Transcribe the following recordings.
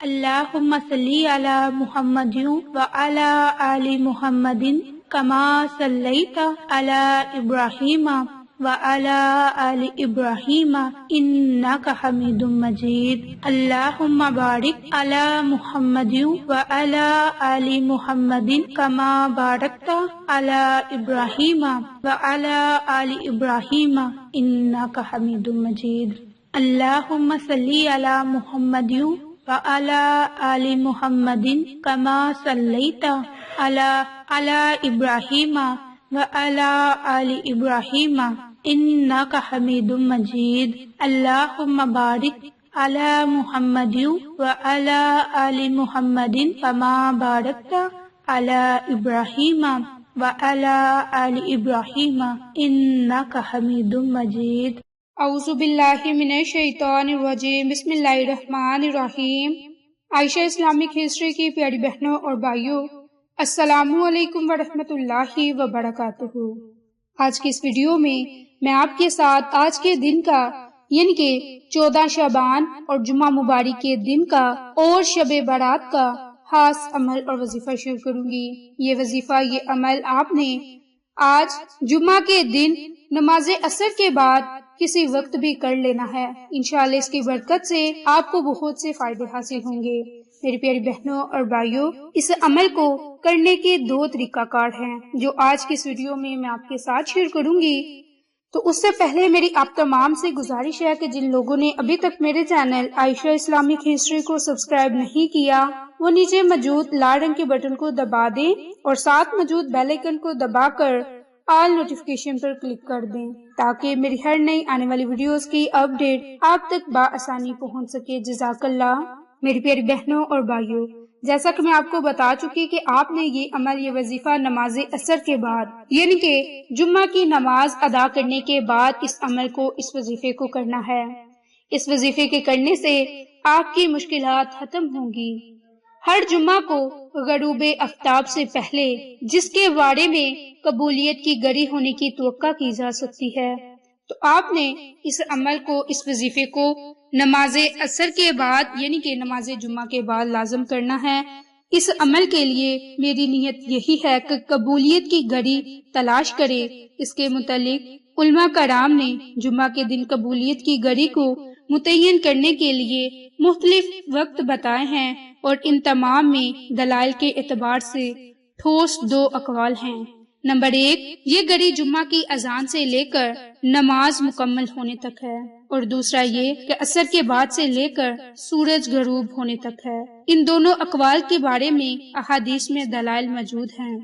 اللہم صلی علی محمد وعلی آل محمد کما صلیت علی ابراہیم وعلی آل ابراہیم انک حمید مجید۔ اللہم بارک علی محمد وعلی آل محمد کما بارکت علی ابراہیم وعلی آل ابراہیم انک حمید مجید۔ اللہم صلی علی محمد وعلی آل محمد کما صلیت علی ابراہیم وعلی آل ابراہیم انک حمید مجید۔ اللہم بارک علی محمد وعلی آل محمد کما بارکت علی ابراہیم وعلی آل ابراہیم انک حمید مجید۔ اعوذ باللہ من الشیطان الرجیم، بسم اللہ الرحمن الرحیم۔ عائشہ اسلامک ہسٹری کی پیاری بہنوں اور بھائیوں، السلام علیکم ورحمۃ اللہ وبرکاتہ۔ آج کی اس ویڈیو میں آپ کے ساتھ آج کے دن کا یعنی کہ 14 شعبان اور جمعہ مبارک کے دن کا اور شب برات کا خاص عمل اور وظیفہ شیئر کروں گی۔ یہ وظیفہ، یہ عمل آپ نے آج جمعہ کے دن نماز عصر کے بعد کسی وقت بھی کر لینا ہے۔ انشاءاللہ اس کی برکت سے آپ کو بہت سے فائدے حاصل ہوں گے۔ میری پیاری بہنوں اور بھائیوں، اس عمل کو کرنے کے 2 طریقہ کار ہیں جو آج کی اس ویڈیو میں آپ کے ساتھ شیئر کروں گی۔ تو اس سے پہلے میری آپ تمام سے گزارش ہے کہ جن لوگوں نے ابھی تک میرے چینل عائشہ اسلامک ہسٹری کو سبسکرائب نہیں کیا، وہ نیچے موجود لال رنگ کے بٹن کو دبا دیں اور ساتھ موجود بیل آئیکن کو دبا کر آل نوٹیفیکیشن پر کلک کر دیں تاکہ میری ہر نئی آنے والی ویڈیوز کی اپڈیٹ آپ تک بآسانی پہنچ سکے۔ جزاک اللہ۔ میری پیاری بہنوں اور بھائیوں، جیسا کہ میں آپ کو بتا چکی کہ آپ نے یہ عمل، یہ وظیفہ نماز عصر کے بعد یعنی کہ جمعہ کی نماز ادا کرنے کے بعد اس عمل کو، اس وظیفے کو کرنا ہے۔ اس وظیفے کے کرنے سے آپ کی مشکلات ختم ہوں گی۔ ہر جمعہ کو غروب آفتاب سے پہلے جس کے بارے میں قبولیت کی گڑی ہونے کی توقع کی جا سکتی ہے، تو آپ نے اس عمل کو، اس وظیفے کو نماز عصر کے بعد یعنی کہ نماز جمعہ کے بعد لازم کرنا ہے۔ اس عمل کے لیے میری نیت یہی ہے کہ قبولیت کی گڑی تلاش کرے۔ اس کے متعلق علماء کرام نے جمعہ کے دن قبولیت کی گڑی کو متعین کرنے کے لیے مختلف وقت بتائے ہیں اور ان تمام میں دلائل کے اعتبار سے ٹھوس 2 اقوال ہیں۔ نمبر 1، یہ گھڑی جمعہ کی اذان سے لے کر نماز مکمل ہونے تک ہے، اور دوسرا یہ کہ عصر کے بعد سے لے کر سورج غروب ہونے تک ہے۔ ان دونوں اقوال کے بارے میں احادیث میں دلائل موجود ہیں۔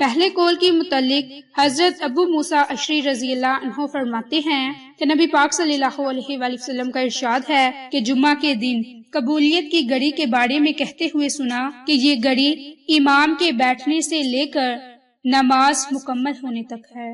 پہلے قول کے متعلق حضرت ابو موسیٰ اشعری رضی اللہ عنہ فرماتے ہیں کہ نبی پاک صلی اللہ علیہ وآلہ وسلم کا ارشاد ہے کہ جمعہ کے دن قبولیت کی گھڑی کے بارے میں کہتے ہوئے سنا کہ یہ گھڑی امام کے بیٹھنے سے لے کر نماز مکمل ہونے تک ہے۔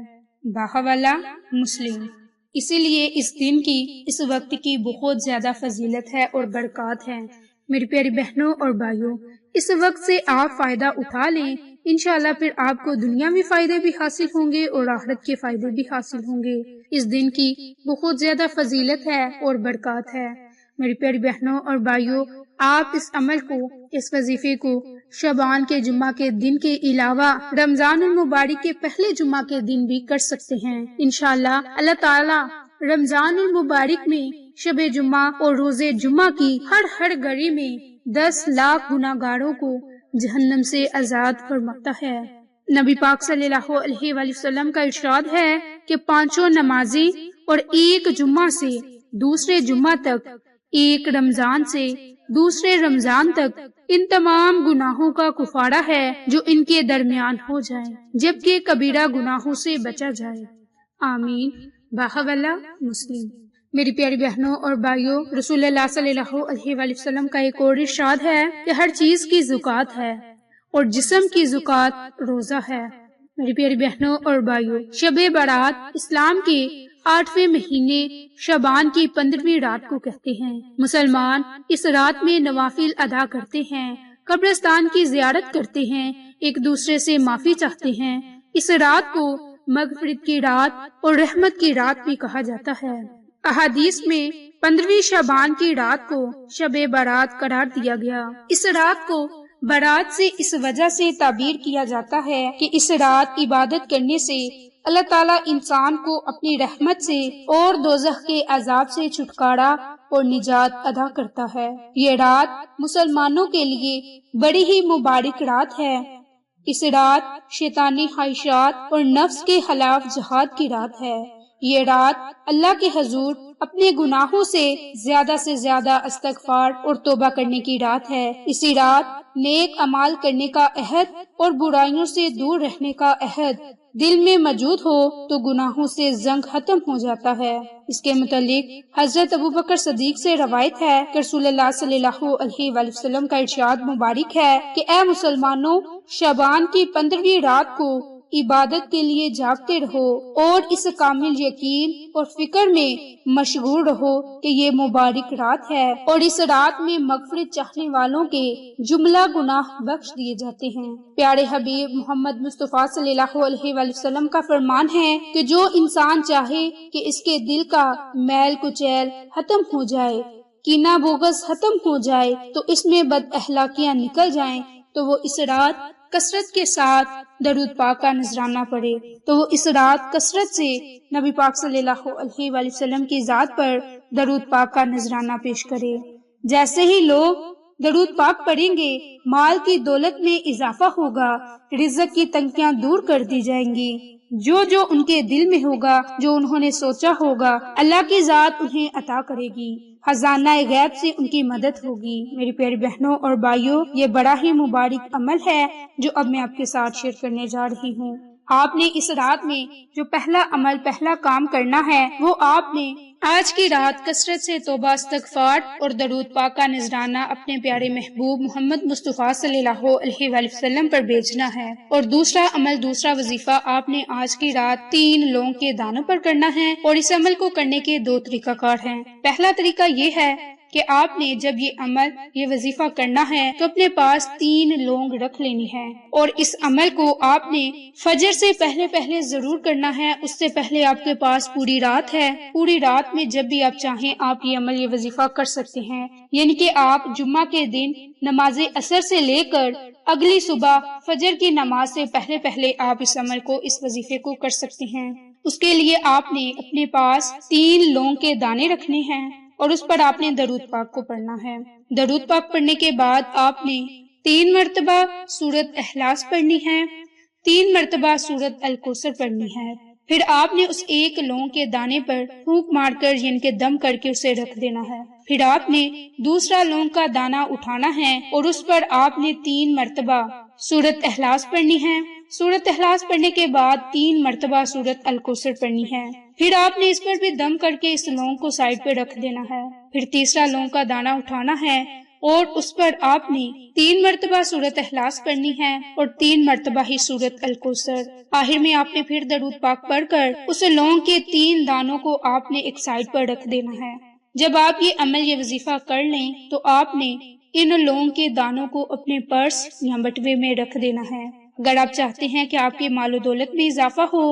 باحوالہ مسلم۔ اسی لیے اس دن کی، اس وقت کی بہت زیادہ فضیلت ہے اور برکات ہے۔ میری پیاری بہنوں اور بھائیوں، اس وقت سے آپ فائدہ اٹھا لیں، انشاءاللہ پھر آپ کو دنیاوی فائدے بھی حاصل ہوں گے اور آخرت کے فائدے بھی حاصل ہوں گے۔ اس دن کی بہت زیادہ فضیلت ہے اور برکات ہے۔ میری پیاری بہنوں اور بھائیوں، آپ اس عمل کو، اس وظیفے کو شعبان کے جمعہ کے دن کے علاوہ رمضان المبارک کے پہلے جمعہ کے دن بھی کر سکتے ہیں۔ انشاءاللہ اللہ تعالی رمضان المبارک میں شب جمعہ اور روز جمعہ کی ہر گھڑی میں 10 لاکھ گناہ گاروں کو جہنم سے آزاد فرماتا ہے۔ نبی پاک صلی اللہ علیہ وآلہ وسلم کا ارشاد ہے کہ 5 نمازی اور ایک جمعہ سے دوسرے جمعہ تک، ایک رمضان سے دوسرے رمضان تک ان تمام گناہوں کا کفارہ ہے جو ان کے درمیان ہو جائے، جبکہ کبیرہ گناہوں سے بچا جائے۔ آمین۔ باحوالہ مسلم۔ میری پیاری بہنوں اور بھائیوں، رسول اللہ صلی اللہ علیہ وآلہ وسلم کا ایک اور ارشاد ہے کہ ہر چیز کی زکوٰۃ ہے اور جسم کی زکوٰۃ روزہ ہے۔ میری پیاری بہنوں اور بھائیوں، شب برات اسلام کے 8ویں مہینے شعبان کی 15ویں رات کو کہتے ہیں۔ مسلمان اس رات میں نوافل ادا کرتے ہیں، قبرستان کی زیارت کرتے ہیں، ایک دوسرے سے معافی چاہتے ہیں۔ اس رات کو مغفرت کی رات اور رحمت کی رات بھی کہا جاتا ہے۔ احادیث میں 15ویں شعبان کی رات کو شب برات قرار دیا گیا۔ اس رات کو برات سے اس وجہ سے تعبیر کیا جاتا ہے کہ اس رات عبادت کرنے سے اللہ تعالیٰ انسان کو اپنی رحمت سے اور دوزخ کے عذاب سے چھٹکارا اور نجات عطا کرتا ہے۔ یہ رات مسلمانوں کے لیے بڑی ہی مبارک رات ہے۔ اس رات شیطانی خواہشات اور نفس کے خلاف جہاد کی رات ہے۔ یہ رات اللہ کے حضور اپنے گناہوں سے زیادہ استغفار اور توبہ کرنے کی رات ہے۔ اسی رات نیک اعمال کرنے کا عہد اور برائیوں سے دور رہنے کا عہد دل میں موجود ہو تو گناہوں سے زنگ ختم ہو جاتا ہے۔ اس کے متعلق حضرت ابوبکر صدیق سے روایت ہے کہ رسول اللہ صلی اللہ علیہ وآلہ وسلم کا ارشاد مبارک ہے کہ اے مسلمانوں، شعبان کی 15ویں رات کو عبادت کے لیے جاگتے رہو اور اس کامل یقین اور فکر میں مشغول رہو کہ یہ مبارک رات ہے اور اس رات میں مغفرت چاہنے والوں کے جملہ گناہ بخش دیے جاتے ہیں۔ پیارے حبیب محمد مصطفیٰ صلی اللہ علیہ وآلہ وسلم کا فرمان ہے کہ جو انسان چاہے کہ اس کے دل کا میل کچیل ختم ہو جائے، کینہ بغض ختم ہو جائے، تو اس میں بد اخلاقیاں نکل جائیں، تو وہ اس رات کثرت کے ساتھ درود پاک کا نذرانہ پڑھے، تو وہ اس رات کثرت سے نبی پاک صلی اللہ علیہ وآلہ وسلم کی ذات پر درود پاک کا نذرانہ پیش کرے۔ جیسے ہی لوگ درود پاک پڑھیں گے، مال کی دولت میں اضافہ ہوگا، رزق کی تنگیاں دور کر دی جائیں گی، جو ان کے دل میں ہوگا، جو انہوں نے سوچا ہوگا، اللہ کی ذات انہیں عطا کرے گی، خزانہ غیب سے ان کی مدد ہوگی۔ میری پیاری بہنوں اور بھائیوں، یہ بڑا ہی مبارک عمل ہے جو اب میں آپ کے ساتھ شیئر کرنے جا رہی ہوں۔ آپ نے اس رات میں جو پہلا کام کرنا ہے، وہ آپ نے آج کی رات کثرت سے توبہ استغفار اور درود پاک کا نذرانہ اپنے پیارے محبوب محمد مصطفیٰ صلی اللہ علیہ وآلہ وسلم پر بھیجنا ہے۔ اور دوسرا وظیفہ آپ نے آج کی رات 3 لونگ کے دانوں پر کرنا ہے، اور اس عمل کو کرنے کے 2 طریقہ کار ہیں۔ پہلا طریقہ یہ ہے کہ آپ نے جب یہ وظیفہ کرنا ہے تو اپنے پاس 3 لونگ رکھ لینی ہے، اور اس عمل کو آپ نے فجر سے پہلے ضرور کرنا ہے۔ اس سے پہلے آپ کے پاس پوری رات ہے، پوری رات میں جب بھی آپ چاہیں آپ یہ وظیفہ کر سکتے ہیں، یعنی کہ آپ جمعہ کے دن نماز عصر سے لے کر اگلی صبح فجر کی نماز سے پہلے آپ اس عمل کو، اس وظیفے کو کر سکتے ہیں۔ اس کے لیے آپ نے اپنے پاس 3 لونگ کے دانے رکھنے ہیں، اور اس پر آپ نے درود پاک کو پڑھنا ہے۔ درود پاک پڑھنے کے بعد آپ نے 3 مرتبہ سورۃ اخلاص پڑھنی ہے، 3 مرتبہ سورۃ الکوثر پڑھنی ہے۔ پھر آپ نے اس 1 لونگ کے دانے پر پھونک مار کر یعنی کہ دم کر کے اسے رکھ دینا ہے۔ پھر آپ نے دوسرا لونگ کا دانہ اٹھانا ہے، اور اس پر آپ نے 3 مرتبہ سورۃ اخلاص پڑھنی ہے۔ سورۃ اخلاص پڑھنے کے بعد 3 مرتبہ سورۃ الکوثر پڑھنی ہے۔ پھر آپ نے اس پر بھی دم کر کے اس لونگ کو سائڈ پہ رکھ دینا ہے۔ پھر تیسرا لونگ کا دانہ اٹھانا ہے، اور اس پر آپ نے 3 مرتبہ سورۃ اخلاص پڑھنی ہے اور 3 مرتبہ ہی سورۃ الکوثر۔ آخر میں آپ نے پھر درود پاک پڑھ کر اس لونگ کے 3 دانوں کو آپ نے ایک سائڈ پر رکھ دینا ہے۔ جب آپ یہ وظیفہ کر لیں تو آپ نے ان لونگ کے دانوں کو اپنے پرس یا بٹوے میں رکھ دینا ہے۔ اگر آپ چاہتے ہیں کہ آپ کے مال و دولت میں اضافہ ہو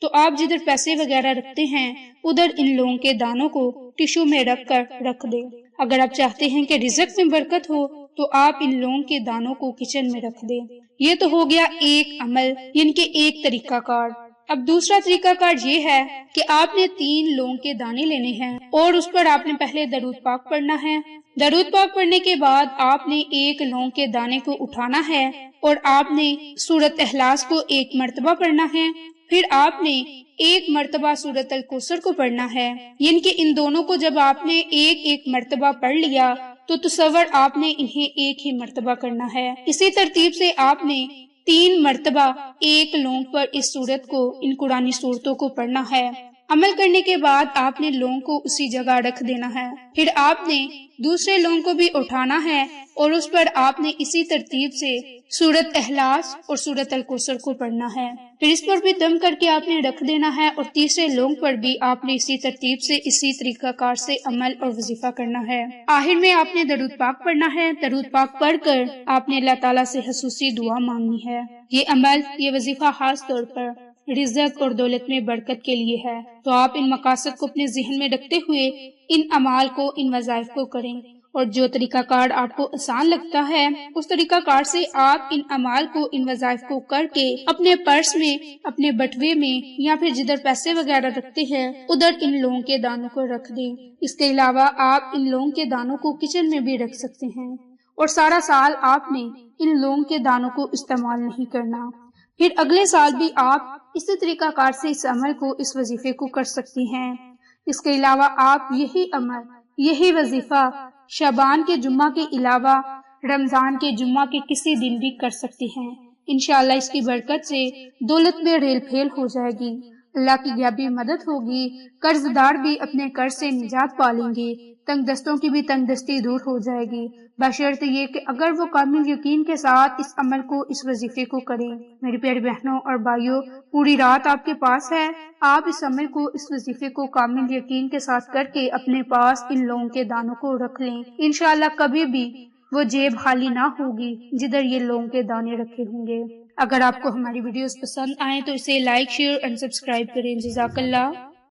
تو آپ جدھر پیسے وغیرہ رکھتے ہیں ادھر ان لونگ کے دانوں کو ٹشو میں رکھ کر رکھ دیں۔ اگر آپ چاہتے ہیں کہ رزق میں برکت ہو تو آپ ان لونگ کے دانوں کو کچن میں رکھ دیں۔ یہ تو ہو گیا ایک عمل، یعنی کہ ایک طریقہ کار۔ اب دوسرا طریقہ کار یہ ہے کہ آپ نے 3 لونگ کے دانے لینے ہیں، اور اس پر آپ نے پہلے درود پاک پڑھنا ہے۔ درود پاک پڑھنے کے بعد آپ نے 1 لونگ کے دانے کو اٹھانا ہے، اور آپ نے سورۃ اخلاص کو 1 مرتبہ پڑھنا ہے۔ پھر آپ نے 1 مرتبہ سورۃ الکوثر کو پڑھنا ہے، یعنی کہ ان دونوں کو جب آپ نے 1 مرتبہ پڑھ لیا تو تصور آپ نے انہیں 1 ہی مرتبہ کرنا ہے۔ اسی ترتیب سے آپ نے 3 مرتبہ 1 لونگ پر اس سورت کو، ان قرآنی سورتوں کو پڑھنا ہے۔ عمل کرنے کے بعد آپ نے لونگ کو اسی جگہ رکھ دینا ہے۔ پھر آپ نے دوسرے لونگ کو بھی اٹھانا ہے، اور اس پر آپ نے اسی ترتیب سے سورۃ اخلاص اور سورۃ الکوثر کو پڑھنا ہے۔ پھر اس پر بھی دم کر کے آپ نے رکھ دینا ہے، اور تیسرے لونگ پر بھی آپ نے اسی ترتیب سے، اسی طریقہ کار سے عمل اور وظیفہ کرنا ہے۔ آخر میں آپ نے درود پاک پڑھنا ہے۔ درود پاک پڑھ کر آپ نے اللہ تعالیٰ سے خصوصی دعا مانگنی ہے۔ یہ عمل، یہ وظیفہ خاص طور پر رزق اور دولت میں برکت کے لیے ہے۔ تو آپ ان مقاصد کو اپنے ذہن میں رکھتے ہوئے ان اعمال کو، ان وظائف کو کریں، اور جو طریقہ کار آپ کو آسان لگتا ہے اس طریقہ کار سے آپ ان اعمال کو، ان وظائف کو کر کے اپنے پرس میں، اپنے بٹوے میں، یا پھر جدھر پیسے وغیرہ رکھتے ہیں ادھر ان لونگ کے دانوں کو رکھ دیں۔ اس کے علاوہ آپ ان لونگ کے دانوں کو کچن میں بھی رکھ سکتے ہیں، اور سارا سال آپ نے ان لونگ کے دانوں کو استعمال نہیں کرنا۔ پھر اگلے سال بھی آپ اسی طریقہ کار سے اس عمل کو، اس وظیفے کو کر سکتی ہیں۔ اس کے علاوہ آپ یہی عمل، یہی وظیفہ شعبان کے جمعہ کے علاوہ رمضان کے جمعہ کے کسی دن بھی کر سکتی ہیں۔ انشاءاللہ اس کی برکت سے دولت میں ریل پھیل ہو جائے گی، اللہ کی غیبی مدد ہوگی، قرض دار بھی اپنے قرض سے نجات پا لیں گے، تنگ دستوں کی بھی تنگ دستی دور ہو جائے گی، بشرط یہ کہ اگر وہ کامل یقین کے ساتھ اس عمل کو، اس وظیفے کو کریں۔ میری پیاری بہنوں اور بھائیوں، پوری رات آپ کے پاس ہے، آپ اس عمل کو، اس وظیفے کو کامل یقین کے ساتھ کر کے اپنے پاس ان لونگ کے دانوں کو رکھ لیں۔ انشاءاللہ کبھی بھی وہ جیب خالی نہ ہوگی جدھر یہ لونگ کے دانے رکھے ہوں گے۔ اگر آپ کو ہماری ویڈیوز پسند آئیں تو اسے لائک، شیئر اور سبسکرائب کریں۔ جزاک اللہ۔